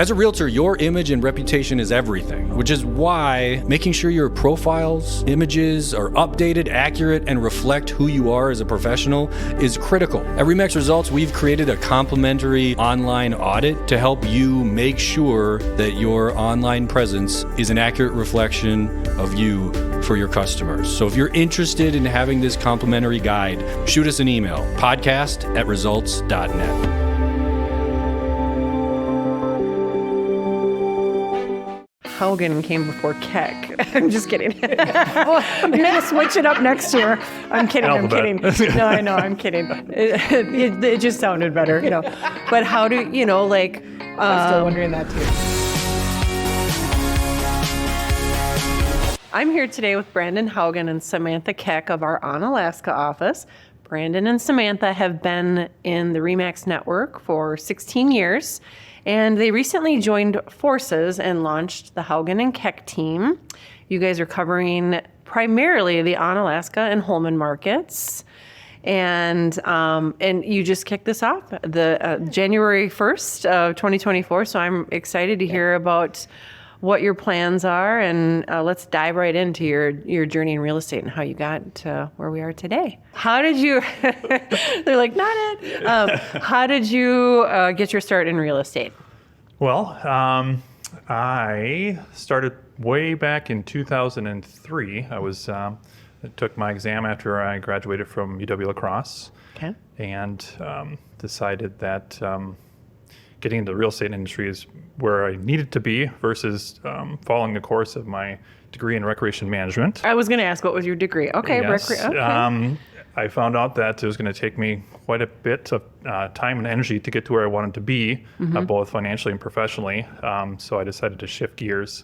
As a realtor, your image and reputation is everything, which is why making sure your profiles, images are updated, accurate, and reflect who you are as a professional is critical. At RE/MAX Results, we've created a complimentary online audit to help you make sure that your online presence is an accurate reflection of you for your customers. So if you're interested in having this complimentary guide, shoot us an email, podcast@results.net. Haugen came before Keck. I'm just kidding. I'm going to switch it up next year. I'm kidding. No, I know, I'm kidding. It just sounded better, But how do, I'm still wondering that too. I'm here today with Brandon Haugen and Samantha Keck of our Onalaska office. Brandon and Samantha have been in the RE/MAX network for 16 years. And they recently joined forces and launched the Haugen and Keck team. You guys are covering primarily the Onalaska and Holman markets. And you just kicked this off the January 1st of 2024. So I'm excited to hear about what your plans are. And let's dive right into your journey in real estate and how you got to where we are today. How did you, they're like, not it. How did you get your start in real estate? Well, I started way back in 2003. I took my exam after I graduated from UW-La Crosse. Okay. And decided that getting into the real estate industry is where I needed to be versus following the course of my degree in recreation management. I was going to ask, what was your degree? Okay. Yes. Okay. I found out that it was going to take me quite a bit of time and energy to get to where I wanted to be, both financially and professionally. So I decided to shift gears.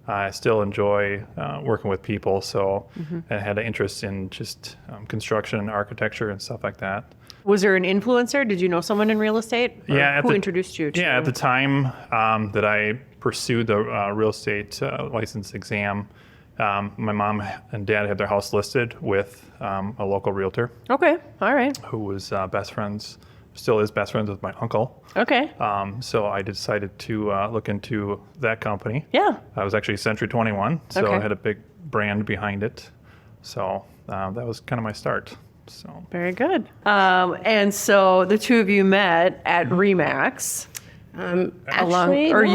I still enjoy working with people, so I had an interest in just construction and architecture and stuff like that. Was there an influencer? Did you know someone in real estate? Yeah. Who introduced you to? Yeah, at the time that I pursued the real estate license exam, my mom and dad had their house listed with a local realtor. Okay, all right. Who was still is best friends with my uncle. Okay. So I decided to look into that company. Yeah. I was actually Century 21, so Okay. I had a big brand behind it. So that was kind of my start. So Very good. And so the two of you met at RE/MAX. You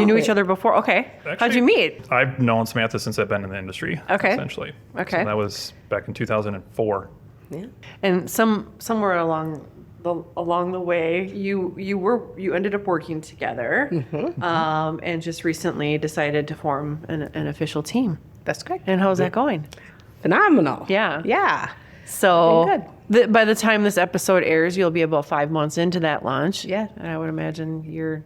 knew each other before? Okay. How'd you meet? I've known Samantha since I've been in the industry. Okay. Essentially. Okay. So that was back in 2004. Yeah. And somewhere along the way, you ended up working together, and just recently decided to form an official team. That's correct. And how's that going? Phenomenal. Yeah. Yeah. So Good. by the time this episode airs, you'll be about 5 months into that launch. Yeah. And I would imagine you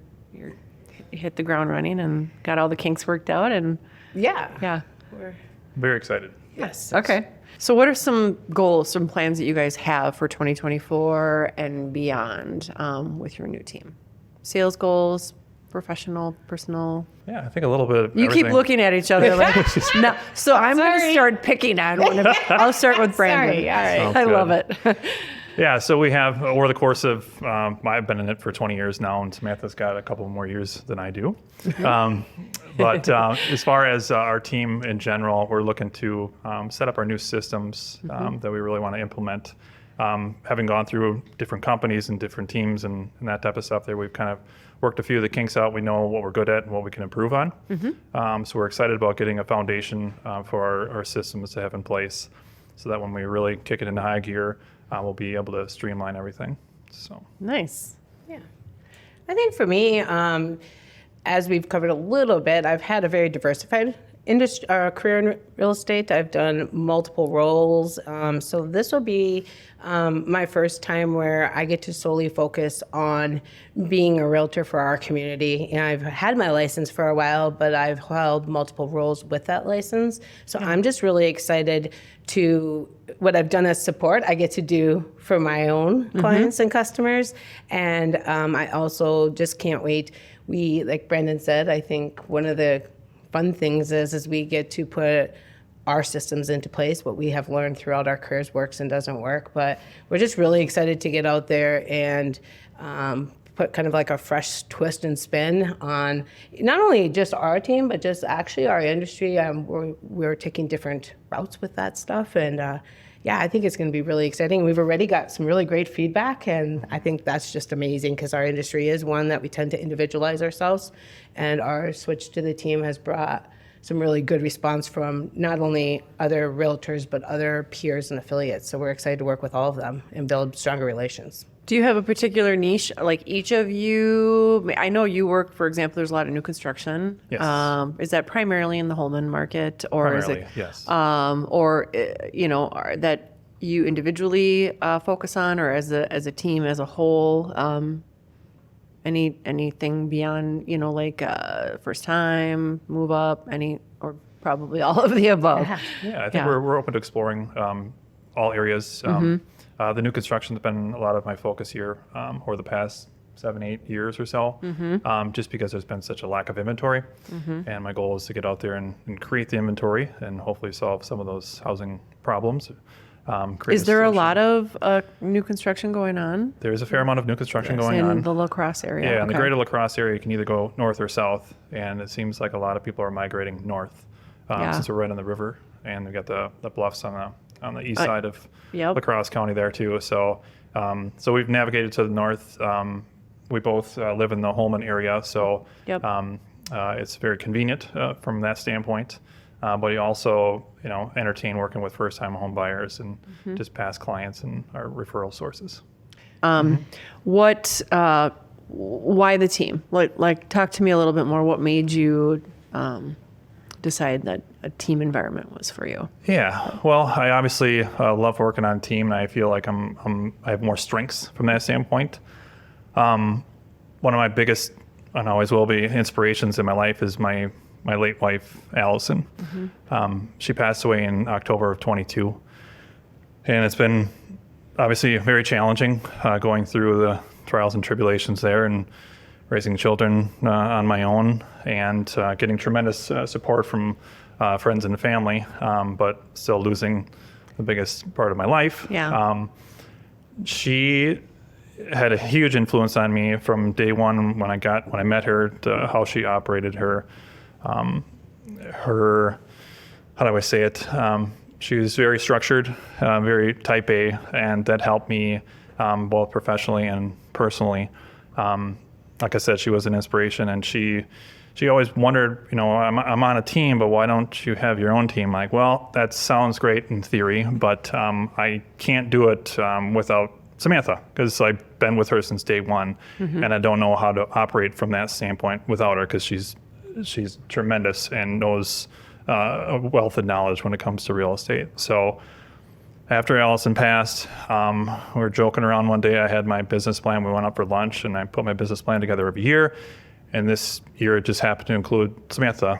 hit the ground running and got all the kinks worked out. And Yeah. We're Very excited. Yes. okay. So what are some goals, some plans that you guys have for 2024 and beyond with your new team? Sales goals, professional, personal? Yeah, I think a little bit of You everything. keep looking at each other like, no. So I'm going to Sorry. start picking on one of you. I'll start with Brandon. Sorry. All right. Sounds I good. love it. Yeah, so we have, over the course of, I've been in it for 20 years now, and Samantha's got a couple more years than I do. But as far as our team in general, we're looking to set up our new systems that we really want to implement. Having gone through different companies and different teams and that type of stuff there, we've kind of worked a few of the kinks out. We know what we're good at and what we can improve on. So we're excited about getting a foundation for our systems to have in place so that when we really kick it into high gear, we'll be able to streamline everything. So Nice. Yeah. I think for me, as we've covered a little bit, I've had a very diversified career in real estate. I've done multiple roles. So this will be my first time where I get to solely focus on being a realtor for our community. And I've had my license for a while, but I've held multiple roles with that license. So I'm just really excited to what I've done as support, I get to do for my own clients and customers. And I also just can't wait. We, like Brandon said, I think one of the fun things is we get to put our systems into place. What we have learned throughout our careers works and doesn't work. But we're just really excited to get out there and put kind of like a fresh twist and spin on not only just our team, but just actually our industry. We're taking different routes with that stuff. And yeah, I think it's going to be really exciting. We've already got some really great feedback, and I think that's just amazing because our industry is one that we tend to individualize ourselves. And our switch to the team has brought some really good response from not only other realtors, but other peers and affiliates. So we're excited to work with all of them and build stronger relations. Do you have a particular niche? Like each of you, I know you work, for example, there's a lot of new construction. Yes. Is that primarily in the Holman market, or Primarily, is it, yes. That you individually focus on, or as a team as a whole? Anything beyond, first time, move up, or probably all of the above? Yeah, I think we're open to exploring all areas. The new construction has been a lot of my focus here over the past 7-8 years or so, just because there's been such a lack of inventory. And my goal is to get out there and create the inventory and hopefully solve some of those housing problems. Is there a lot of new construction going on? There's a fair amount of new construction going on. In the La Crosse area? Yeah, in the greater La Crosse area, you can either go north or south, and it seems like a lot of people are migrating north since we're right on the river, and we've got the bluffs on the east side of La Crosse County there too. So we've navigated to the north. We both live in the Holman area, so it's very convenient from that standpoint. But we also, entertain working with first-time home buyers and just past clients and our referral sources. Why the team? Like, talk to me a little bit more. What made you decide that a team environment was for you? Yeah, well, I obviously love working on a team, and I feel like I have more strengths from that standpoint. One of my biggest, and always will be, inspirations in my life is my late wife, Allison. She passed away in October of 22. And it's been obviously very challenging going through the trials and tribulations there and raising children on my own and getting tremendous support from friends and family, but still losing the biggest part of my life. Yeah. She had a huge influence on me from day one when I met her, to how she operated her, how do I say it? She was very structured, very type A, and that helped me both professionally and personally. Like I said, she was an inspiration, and she always wondered, I'm on a team, but why don't you have your own team? Like, well, that sounds great in theory, but I can't do it without Samantha, because I've been with her since day one, and I don't know how to operate from that standpoint without her, because she's tremendous and knows a wealth of knowledge when it comes to real estate. So after Allison passed, we were joking around one day. I had my business plan. We went out for lunch, and I put my business plan together every year. And this year it just happened to include Samantha.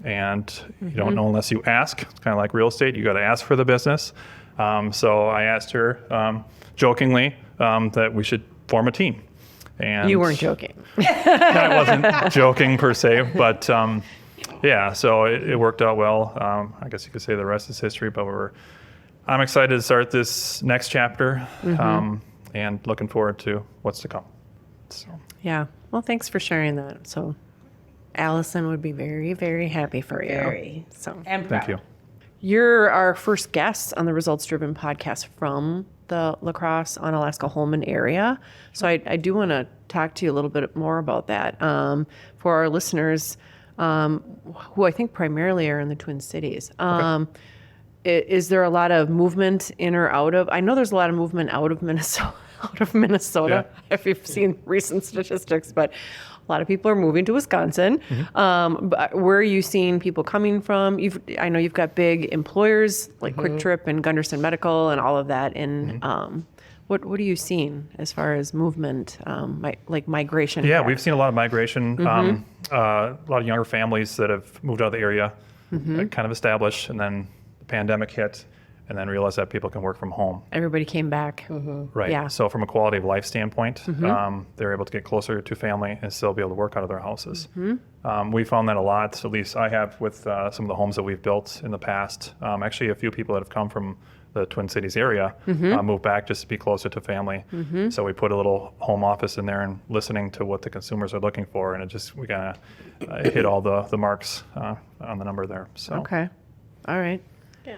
And you don't know unless you ask. It's kind of like real estate. You got to ask for the business. So I asked her jokingly that we should form a team. And You weren't joking. I wasn't joking per se, but so it worked out well. I guess you could say the rest is history, but I'm excited to start this next chapter and looking forward to what's to come. So. Yeah. Well, thanks for sharing that. So Allison would be very, very happy for you. Very. So And proud. Thank you. You're our first guest on the Results Driven podcast from the La Crosse, Onalaska, Holman area. So I do want to talk to you a little bit more about that. For our listeners, who I think primarily are in the Twin Cities, is there a lot of movement in or out of? I know there's a lot of movement out of Minnesota. Yeah. If you've seen recent statistics, but a lot of people are moving to Wisconsin. But where are you seeing people coming from? I know you've got big employers like Quick Trip and Gunderson Medical and all of that. And what are you seeing as far as movement, like migration? Yeah, we've seen a lot of migration. A lot of younger families that have moved out of the area, kind of established, and then the pandemic hit. and then realized that people can work from home. Everybody came back. Right. Yeah. So from a quality of life standpoint, they're able to get closer to family and still be able to work out of their houses. We found that a lot, at least I have with some of the homes that we've built in the past. Actually, a few people that have come from the Twin Cities area moved back just to be closer to family. So we put a little home office in there and listening to what the consumers are looking for, and we kind of hit all the marks on the number there. So. Okay. All right. Yeah.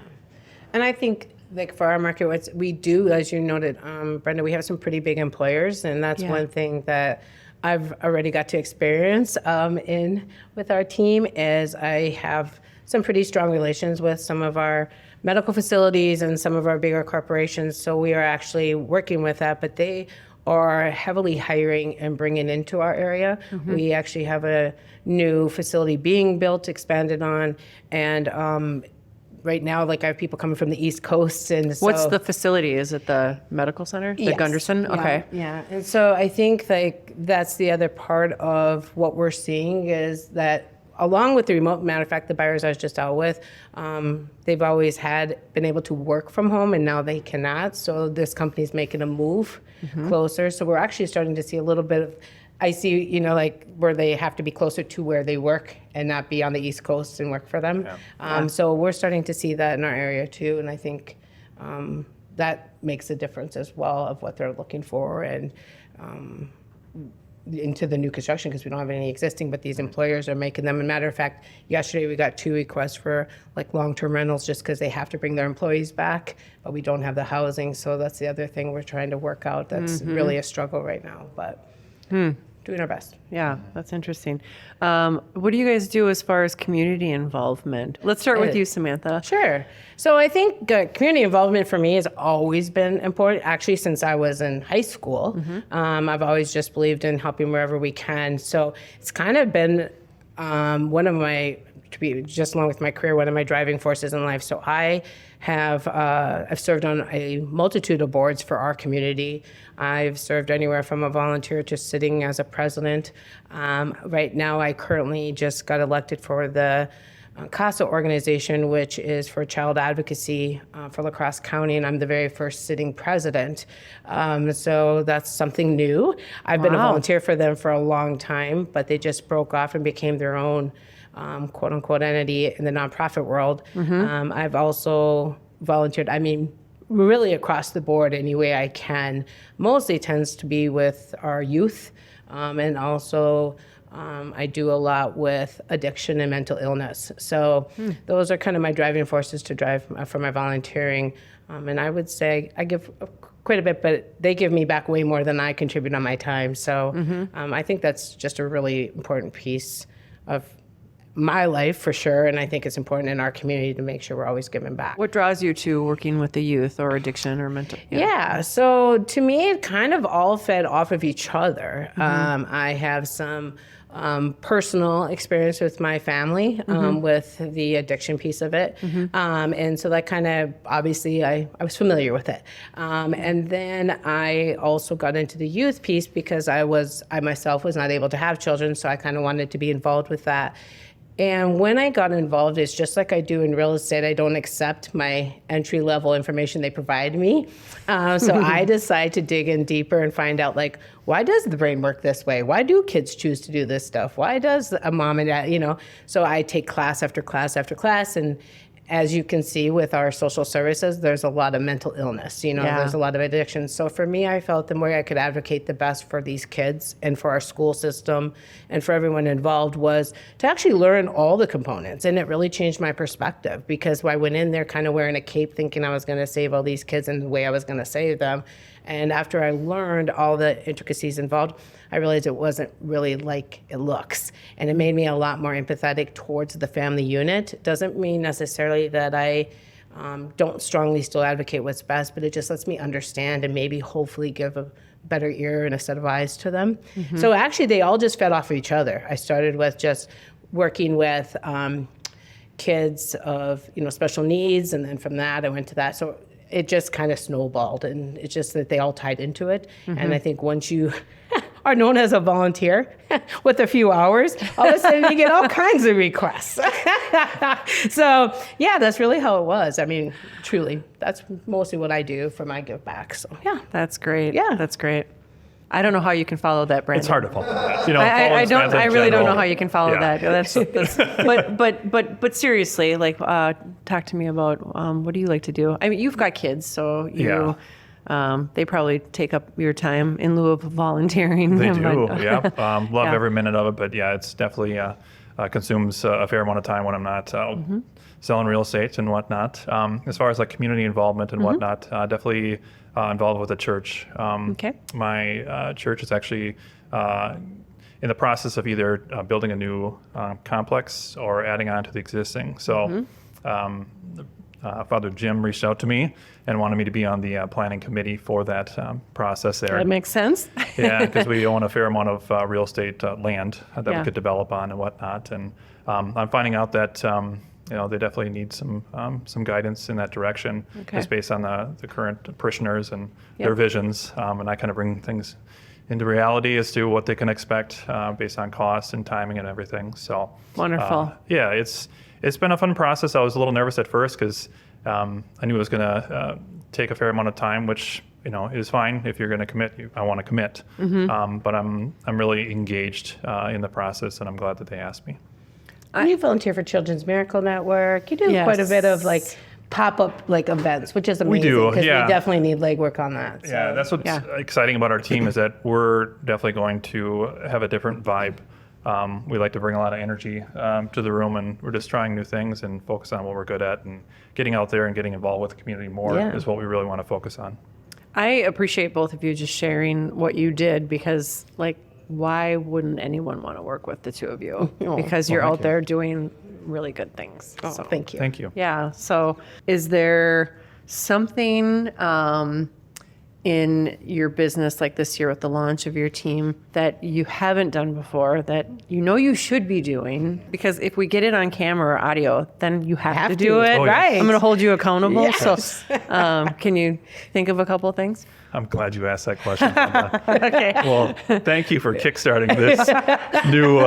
And I think, like, for our market, we do, as you noted, Brenda, we have some pretty big employers, and that's one thing that I've already got to experience with our team is I have some pretty strong relations with some of our medical facilities and some of our bigger corporations. So we are actually working with that, but they are heavily hiring and bringing into our area. We actually have a new facility being built, expanded on, and right now, like, I have people coming from the East Coast, and so, What's the facility? Is it the medical center? The Yes. Gunderson? Yeah, Okay. Yeah, and so I think, like, that's the other part of what we're seeing is that along with the remote, matter of fact, the buyers I was just out with, they've always been able to work from home, and now they cannot. So this company's making a move closer. So we're actually starting to see a little bit of, I see, like, where they have to be closer to where they work and not be on the East Coast and work for them. So we're starting to see that in our area too, and I think that makes a difference as well of what they're looking for and into the new construction, because we don't have any existing, but these employers are making them. As a matter of fact, yesterday we got 2 requests for, like, long-term rentals just because they have to bring their employees back, but we don't have the housing. So that's the other thing we're trying to work out. That's really a struggle right now, but doing our best. Yeah, that's interesting. What do you guys do as far as community involvement? Let's start with you, Samantha. Sure. So I think community involvement for me has always been important. Actually, since I was in high school, I've always just believed in helping wherever we can. So it's kind of been one of my, just along with my career, one of my driving forces in life. So I've served on a multitude of boards for our community. I've served anywhere from a volunteer to sitting as a president. Right now, I currently just got elected for the CASA organization, which is for child advocacy for La Crosse County, and I'm the very first sitting president. So that's something new. I've been a volunteer for them for a long time, but they just broke off and became their own quote unquote entity in the nonprofit world. I've also volunteered, really across the board any way I can. Mostly tends to be with our youth, and also I do a lot with addiction and mental illness. So those are kind of my driving forces to drive for my volunteering. And I would say I give quite a bit, but they give me back way more than I contribute on my time. So I think that's just a really important piece of my life for sure, and I think it's important in our community to make sure we're always giving back. What draws you to working with the youth or addiction or mental? Yeah, so to me, it kind of all fed off of each other. I have some personal experience with my family with the addiction piece of it. And so that kind of, obviously, I was familiar with it. And then I also got into the youth piece because I myself was not able to have children, so I kind of wanted to be involved with that. And when I got involved, it's just like I do in real estate. I don't accept my entry-level information they provide me. So I decide to dig in deeper and find out, like, why does the brain work this way? Why do kids choose to do this stuff? Why does a mom and dad, So I take class after class after class, and as you can see with our social services, there's a lot of mental illness, there's a lot of addiction. So for me, I felt the way I could advocate the best for these kids and for our school system and for everyone involved was to actually learn all the components. And it really changed my perspective because I went in there kind of wearing a cape thinking I was going to save all these kids and the way I was going to save them. And after I learned all the intricacies involved, I realized it wasn't really like it looks. And it made me a lot more empathetic towards the family unit. Doesn't mean necessarily that I don't strongly still advocate what's best, but it just lets me understand and maybe hopefully give a better ear and a set of eyes to them. So actually they all just fed off of each other. I started with just working with kids of special needs, and then from that I went to that. So it just kind of snowballed, and it's just that they all tied into it. And I think once you are known as a volunteer with a few hours, all of a sudden you get all kinds of requests. So yeah, that's really how it was. I mean, truly, that's mostly what I do for my give back. So yeah. That's great. Yeah. That's great. I don't know how you can follow that, Brandon. It's hard to follow that. I really don't know how you can follow Yeah. that. That's but seriously, like, talk to me about what do you like to do? I mean, you've got kids, so you, they probably take up your time in lieu of volunteering. They do, But, yeah. Love Yeah. every minute of it, but yeah, it's definitely consumes a fair amount of time when I'm not selling real estate and whatnot. As far as like community involvement and whatnot, definitely involved with the church. Okay. My church is actually in the process of either building a new complex or adding on to the existing. So Father Jim reached out to me and wanted me to be on the planning committee for that process there. That makes sense. Yeah, because we own a fair amount of real estate land that Yeah. we could develop on and whatnot. And I'm finding out that they definitely need some guidance in that direction, Okay. just based on the current parishioners and Yep. their visions. And I kind of bring things into reality as to what they can expect based on cost and timing and everything. So Wonderful. yeah, it's been a fun process. I was a little nervous at first because I knew it was going to take a fair amount of time, which is fine. If you're going to commit, I want to commit. But I'm really engaged in the process, and I'm glad that they asked me. You volunteer for Children's Miracle Network. You do Yes. quite a bit of like pop-up like events, which is amazing. do, because yeah. we definitely need legwork on that. So. Yeah, that's what's exciting about our team is that we're definitely going to have a different vibe. We like to bring a lot of energy to the room, and we're just trying new things and focus on what we're good at, and getting out there and getting involved with the community more Yeah. is what we really want to focus on. I appreciate both of you just sharing what you did because, like, why wouldn't anyone want to work with the two of you? Because you're out there doing really good things. Oh, thank you. Thank you. Yeah. So, is there something in your business, like this year with the launch of your team, that you haven't done before that you should be doing? Because if we get it on camera or audio, then you have to do it. Oh, yes. Right. I'm going to hold you accountable. Yes. So, can you think of a couple of things? I'm glad you asked that question. Brenda. Okay. Well, thank you for kickstarting this new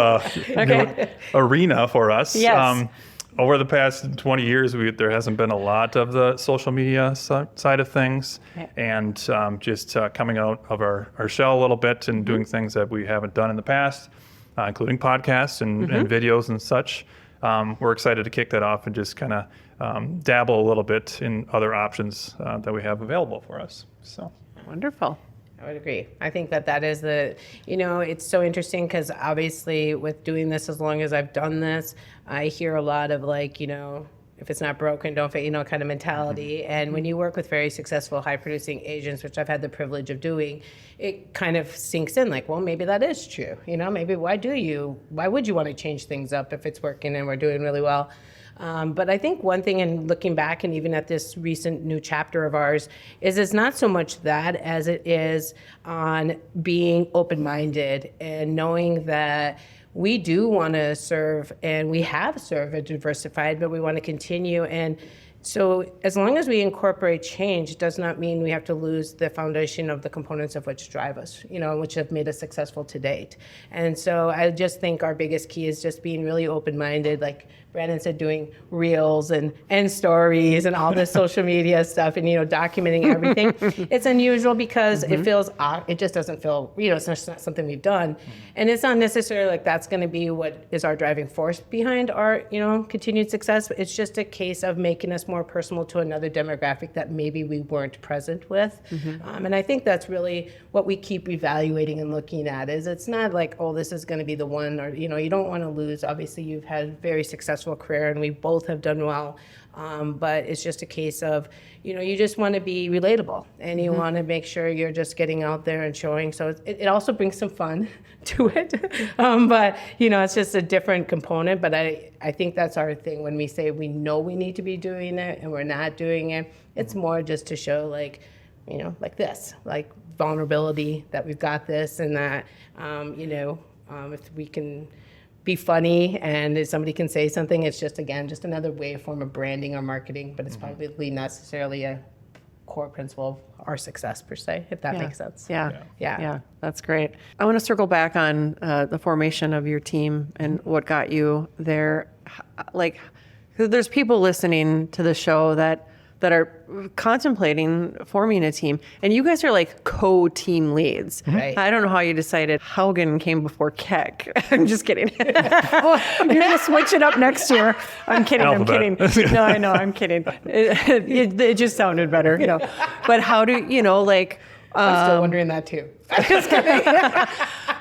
arena for us. Yes. Over the past 20 years, there hasn't been a lot of the social media side of things, and just coming out of our shell a little bit and doing things that we haven't done in the past, including podcasts and videos and such. We're excited to kick that off and just kind of dabble a little bit in other options that we have available for us. So. Wonderful. I would agree. I think that is it's so interesting because obviously with doing this as long as I've done this, I hear a lot of like, if it's not broken, don't fix, kind of mentality. And when you work with very successful high producing agents, which I've had the privilege of doing, it kind of sinks in like, well, maybe that is true. Maybe why would you want to change things up if it's working and we're doing really well? But I think one thing in looking back and even at this recent new chapter of ours is it's not so much that as it is on being open-minded and knowing that we do want to serve and we have served a diversified, but we want to continue. And so as long as we incorporate change, it does not mean we have to lose the foundation of the components of which drive us, which have made us successful to date. And so I just think our biggest key is just being really open-minded, like Brandon said, doing reels and stories and all this social media stuff and, documenting everything. It's unusual because it just doesn't feel, it's not something we've done. And it's not necessarily like that's going to be what is our driving force behind our, continued success. It's just a case of making us more personal to another demographic that maybe we weren't present with. And I think that's really what we keep evaluating and looking at is it's not like, oh, this is going to be the one or, you don't want to lose. Obviously, you've had very successful career and we both have done well. But it's just a case of, you just want to be relatable and you want to make sure you're just getting out there and showing. So it also brings some fun to it. But, it's just a different component. But I think that's our thing when we say we know we need to be doing it and we're not doing it. It's more just to show like this, like vulnerability that we've got this and that, if we can be funny and if somebody can say something, it's just, again, just another way, form of branding or marketing, but it's probably necessarily a core principle of our success per se, if that makes sense. Yeah, that's great. I want to circle back on the formation of your team and what got you there. Like, there's people listening to the show that are contemplating forming a team, and you guys are like co-team leads. Right. I don't know how you decided Haugen came before Keck. I'm just kidding. Well, you're gonna switch it up next year. I'm kidding. Alphabet. I'm kidding. No, I know. I'm kidding. It just sounded better, But how do like? I'm still wondering that too.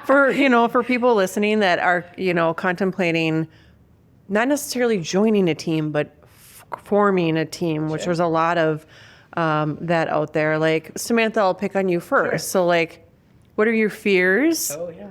For people listening that are contemplating not necessarily joining a team, but forming a team, which there's a lot of that out there. Like, Samantha, I'll pick on you first. Sure. So, like, what are your fears? Oh, yeah.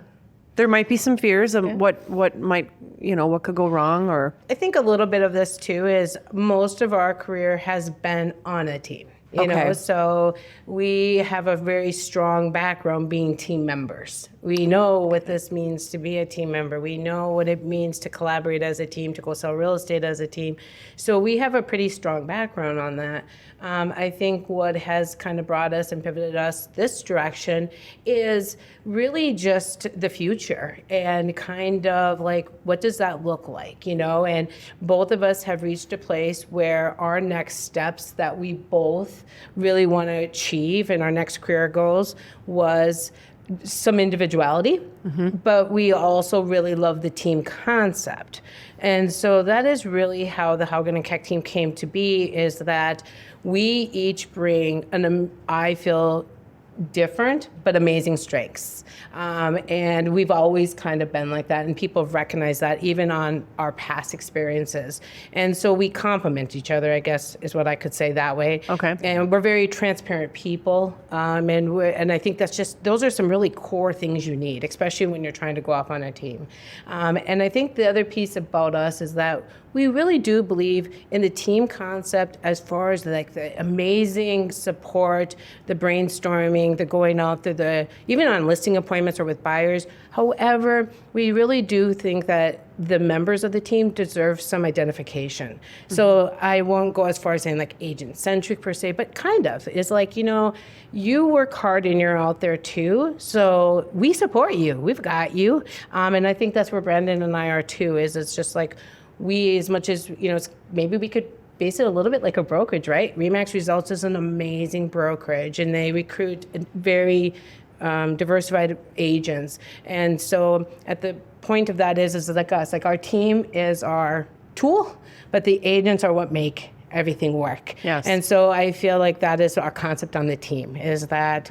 There might be some fears of what might, what could go wrong, or. I think a little bit of this too is most of our career has been on a team. You know, so we have a very strong background being team members. We know what this means to be a team member. We know what it means to collaborate as a team, to go sell real estate as a team. So we have a pretty strong background on that. I think what has kind of brought us and pivoted us this direction is really just the future and kind of like, what does that look like, And both of us have reached a place where our next steps that we both really want to achieve in our next career goals was some individuality, but we also really love the team concept. And so that is really how the Haugen and Keck team came to be, is that we each bring I feel, different but amazing strengths. And we've always kind of been like that, and people have recognized that even on our past experiences. And so we complement each other, I guess, is what I could say that way. Okay. And we're very transparent people. And I think those are some really core things you need, especially when you're trying to go off on a team. And I think the other piece about us is that we really do believe in the team concept as far as like the amazing support, the brainstorming, the going out there, even on listing appointments or with buyers. However, we really do think that the members of the team deserve some identification. So I won't go as far as saying like agent-centric per se, but kind of. It's like, you work hard and you're out there too, so we support you. We've got you. And I think that's where Brandon and I are too, is it's just like, we, as much as, maybe we could base it a little bit like a brokerage, right? RE/MAX Results is an amazing brokerage, and they recruit very diversified agents. And so at the point of that is like us, like our team is our tool, but the agents are what make everything work. Yes. And so I feel like that is our concept on the team, is that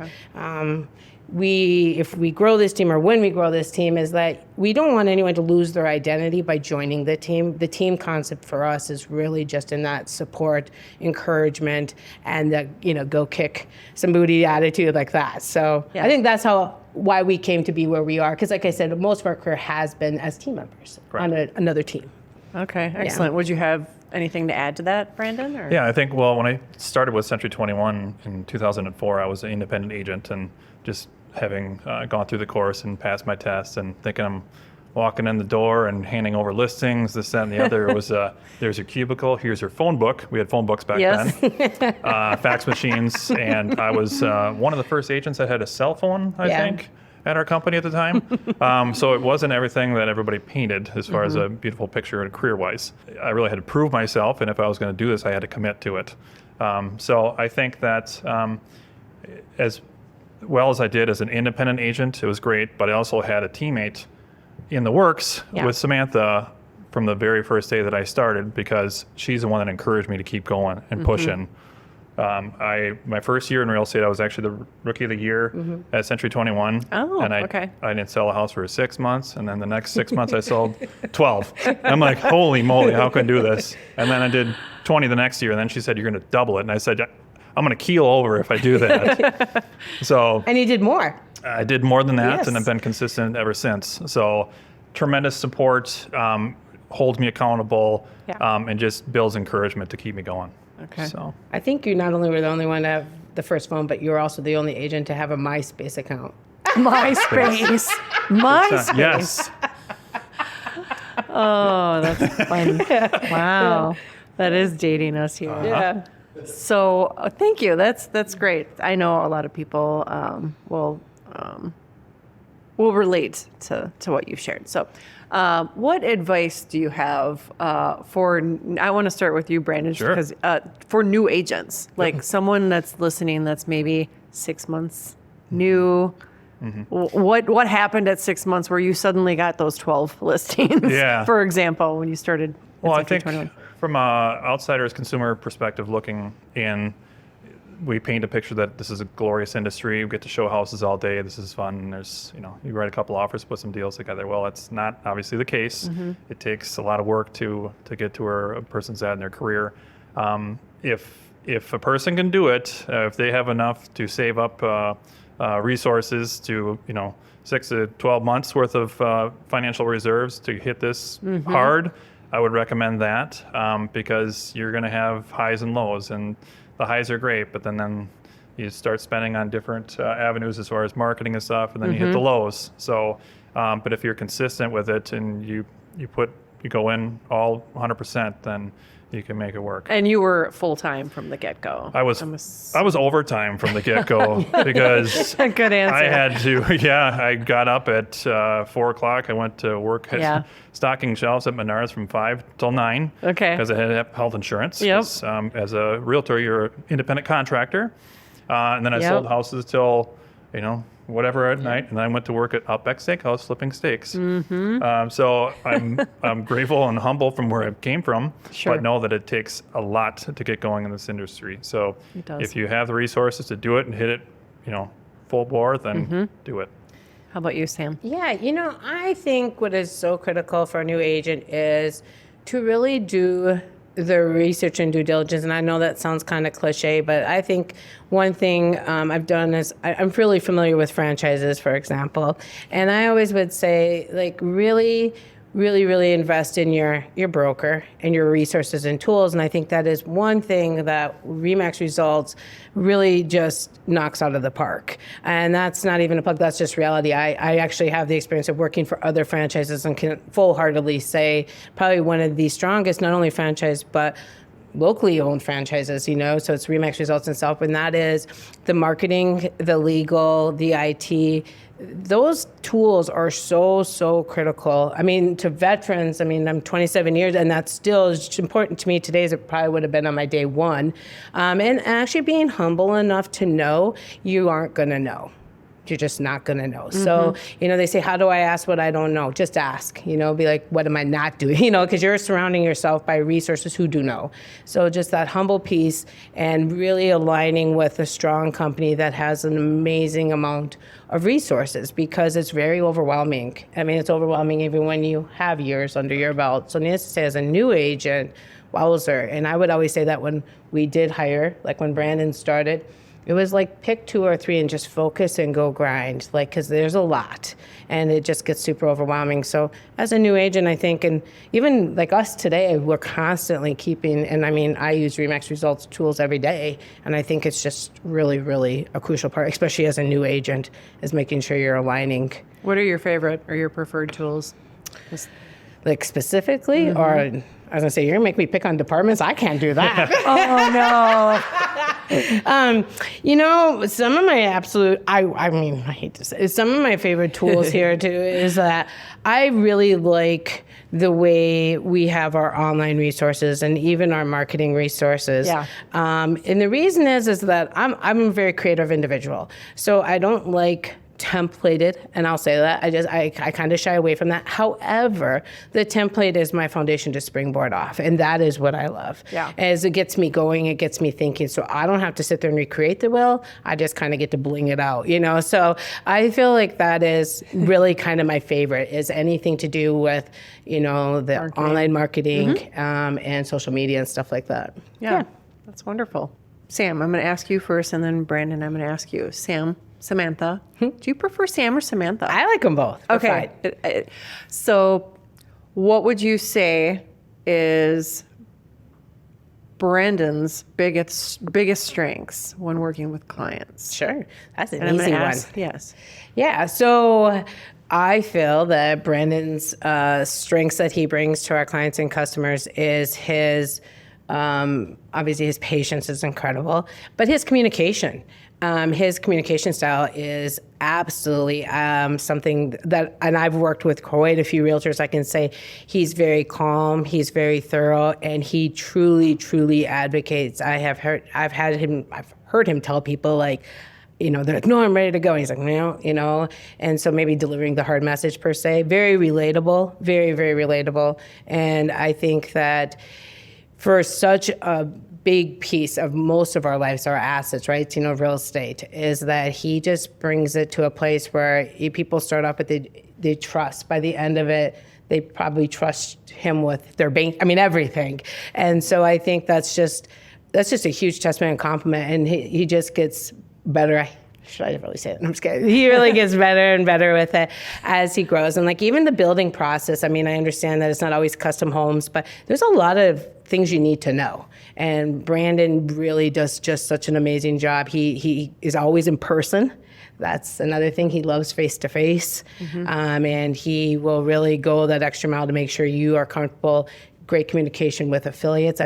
if we grow this team, or when we grow this team, is that we don't want anyone to lose their identity by joining the team. The team concept for us is really just in that support, encouragement, and the, go kick some booty attitude like that. So I think that's why we came to be where we are. Because like I said, most of our career has been as team members on another team. Okay, excellent. Would you have anything to add to that, Brandon? Or? Yeah, I think, when I started with Century 21 in 2004, I was an independent agent, and just having gone through the course and passed my tests and thinking I'm walking in the door and handing over listings, this, that, and the other. It was, there's your cubicle, here's your phone book. We had phone books back then. Fax machines, and I was one of the first agents that had a cell phone, I think, at our company at the time. So it wasn't everything that everybody painted as far as a beautiful picture and career-wise. I really had to prove myself, and if I was going to do this, I had to commit to it. So I think that as well as I did as an independent agent, it was great, but I also had a teammate in the works with Samantha from the very first day that I started, because she's the one that encouraged me to keep going and pushing. My first year in real estate, I was actually the rookie of the year at Century 21. Oh, and okay. I didn't sell a house for 6 months, and then the next 6 months I sold 12. I'm like, holy moly, how can I do this? And then I did 20 the next year, and then she said, you're going to double it. And I said, I'm going to keel over if I do that. And you did more. I did more than that, and I've been consistent ever since. So tremendous support, holds me accountable, and just builds encouragement to keep me going. Okay. So I think you not only were the only one to have the first phone, but you're also the only agent to have a MySpace account. MySpace. MySpace. Yes. Oh, that's fun. Wow. That is dating us here. Yeah. So thank you. That's great. I know a lot of people will relate to what you've shared. So what advice do you have for, I want to start with you, Brandon, Sure. because for new agents, like someone that's listening that's maybe 6 months new, what happened at 6 months where you suddenly got those 12 listings, Yeah. for example, when you started? Well, I at think 21? from an outsider's consumer perspective looking in, we paint a picture that this is a glorious industry. We get to show houses all day. This is fun. There's, you write a couple offers, put some deals together. Well, that's not obviously the case. It takes a lot of work to get to where a person's at in their career. If a person can do it, if they have enough to save up resources to, 6 to 12 months worth of financial reserves to hit this hard, I would recommend that because you're going to have highs and lows, and the highs are great, but then you start spending on different avenues as far as marketing and stuff, and then you hit the lows. So, but if you're consistent with it and you go in all 100%, then you can make it work. And you were full-time from the get-go. I was overtime from the get-go because Good answer. I had to. I got up at 4 o'clock. I went to work stocking shelves at Menards from 5 till 9. Okay. Because I had to have health insurance. Yep. 'Cause, as a realtor, you're an independent contractor, and then I sold houses till whatever at night, and then I went to work at Outback Steakhouse flipping steaks. So I'm grateful and humble from where I came from, but know that it takes a lot to get going in this industry. So if you have the resources to do it and hit it, full bore, then do it. How about you, Sam? Yeah, I think what is so critical for a new agent is to really do the research and due diligence. And I know that sounds kind of cliche, but I think one thing I've done is I'm really familiar with franchises, for example. And I always would say, like, really invest in your broker and your resources and tools. And I think that is one thing that RE/MAX Results really just knocks out of the park. And that's not even a plug, that's just reality. I actually have the experience of working for other franchises and can full-heartedly say probably one of the strongest, not only franchise, but locally owned franchises, so it's RE/MAX Results itself, and that is the marketing, the legal, the IT. Those tools are so critical. I mean, to veterans, I'm 27 years, and that's still as important to me today as it probably would have been on my day one. And actually being humble enough to know you aren't going to know. You're just not going to know. So, they say, how do I ask what I don't know? Just ask, be like, what am I not doing? Because you're surrounding yourself by resources who do know. So just that humble piece and really aligning with a strong company that has an amazing amount of resources, because it's very overwhelming. It's overwhelming even when you have years under your belt. So needless to say, as a new agent, wowzer. And I would always say that when we did hire, like when Brandon started, it was like pick 2 or 3 and just focus and go grind, because there's a lot and it just gets super overwhelming. So as a new agent, I think, and even like us today, we're constantly keeping, and I use RE/MAX Results tools every day. And I think it's just really a crucial part, especially as a new agent, is making sure you're aligning. What are your favorite or your preferred tools? Like specifically, or I was gonna say, you're gonna make me pick on departments. I can't do that. Oh no. Some of my absolute, I hate to say, some of my favorite tools here too is that I really like the way we have our online resources and even our marketing resources. Yeah. And the reason is that I'm a very creative individual. So I don't like templated, and I'll say that. I kind of shy away from that. However, the template is my foundation to springboard off, and that is what I love. Yeah. As it gets me going, it gets me thinking, so I don't have to sit there and recreate the wheel. I just kind of get to bling it out, So I feel like that is really kind of my favorite, is anything to do with, the online marketing and social media and stuff like that. Yeah. That's wonderful. Sam, I'm going to ask you first, and then Brandon, I'm going to ask you. Sam, Samantha. Do you prefer Sam or Samantha? I like them both. Okay. So what would you say is Brandon's biggest strengths when working with clients? Sure. That's an And easy one. Yes. Yeah. So I feel that Brandon's strengths that he brings to our clients and customers is his Obviously, his patience is incredible, but his communication style is absolutely something that, and I've worked with quite a few realtors. I can say he's very calm, he's very thorough, and he truly, truly advocates. I've heard him tell people like, they're like, no, I'm ready to go. And he's like, no, and so maybe delivering the hard message per se, very relatable, very, very relatable. And I think that for such a big piece of most of our lives, our assets, right? Real estate, is that he just brings it to a place where people start off with the trust. By the end of it, they probably trust him with their bank, everything. And so I think that's just a huge testament and compliment. And he just gets better. Should I really say it? I'm just kidding. He really gets better and better with it as he grows. And like even the building process, I understand that it's not always custom homes, but there's a lot of things you need to know. And Brandon really does just such an amazing job. He is always in person. That's another thing. He loves face-to-face. And he will really go that extra mile to make sure you are comfortable. Great communication with affiliates.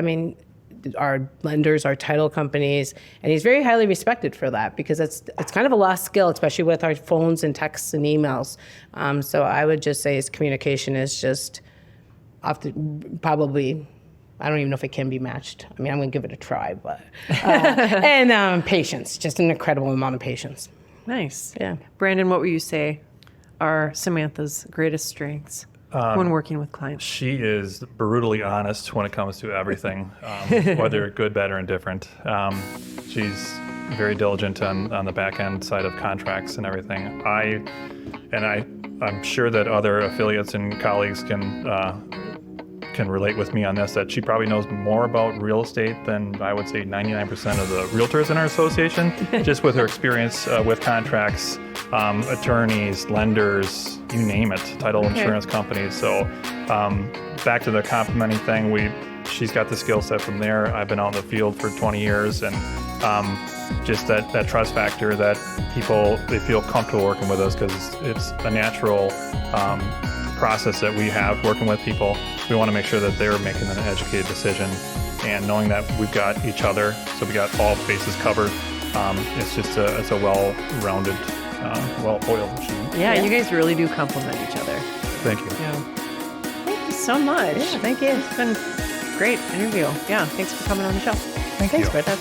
Our lenders, our title companies, and he's very highly respected for that because it's kind of a lost skill, especially with our phones and texts and emails. So I would just say his communication is just probably, I don't even know if it can be matched. I'm going to give it a try, but and patience, just an incredible amount of patience. Nice. Yeah. Brandon, what would you say are Samantha's greatest strengths when working with clients? She is brutally honest when it comes to everything, whether good, bad, or indifferent. She's very diligent on the back end side of contracts and everything. I'm sure that other affiliates and colleagues can relate with me on this, that she probably knows more about real estate than I would say 99% of the realtors in our association, just with her experience with contracts, attorneys, lenders, you name it, title insurance companies. So back to the complimenting thing, she's got the skill set from there. I've been out in the field for 20 years, and just that trust factor that they feel comfortable working with us because it's a natural process that we have working with people. We want to make sure that they're making an educated decision, and knowing that we've got each other, so we got all bases covered. It's a well-rounded, well-oiled machine. Yeah, you guys really do complement each other. Thank you. Yeah. Thank you so much. Yeah, thank you. It's been a great interview. Yeah, thanks for coming on the show. Thanks, Brenda.